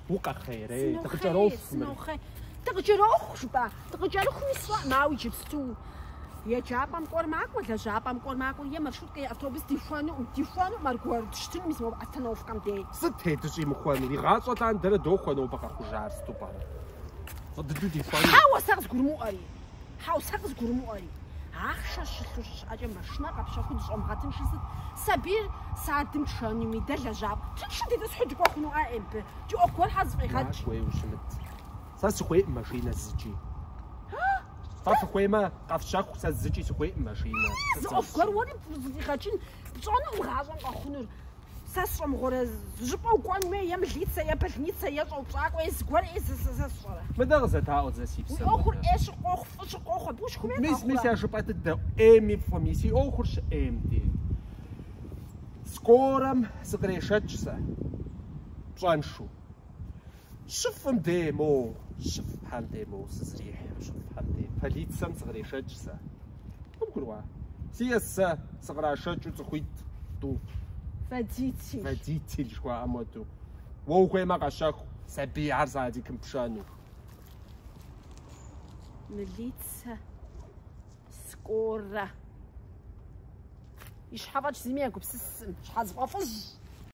وقخيري تقجروف تقجروخ شبا تقجروخ يسوا ماوي جبستو يا جابام قور معك ولا جابام قور معك يا مرشود كي اتوبيس ديفانو ماركور تشتن ميس مو اتنوف كام دي ستيت جي مخوانو لي غاصو تاع ندير دو خوانو باقا خوجار ستوبار ضدو ديفانو حاو ساقز غرمو اري اخشش اجا ماشنا قبشا خود زوم غاتن شيس سبير ساعتم شاني ميدل جاب تشدي تسحج كوخنو ام بي جو اكل حزف غاد شوي وشمت ساس خوي ماشينا زجي صافي خويا ما قفشاك سازجي خويا ماشينا زوفكر وري غاتين بصونو غازون قخنور ساسوم غورز جبو كون مي يم ليتسا يا بلنيتسا يا صوصاك ويس غور صورة ماذا غزت هاو زاسيبس اخر ايش قوخ بوش كومي ميس يا شبات د امي فميسي اخرش ام دي سكورم سقريشتشسا بصانشو شوفم ديمو شوف بحال ديمو سزريح شوف بحال ديمو فليتسا سقريشتشسا نقولوا سياسا سقراشتشو تخويت تو فديتي شكوا اموتو وو خويا ما قاشاك سبي عرض هذيك مشانو مليتسا سكورة يشحبات زميانكم بسسم شحال زبافز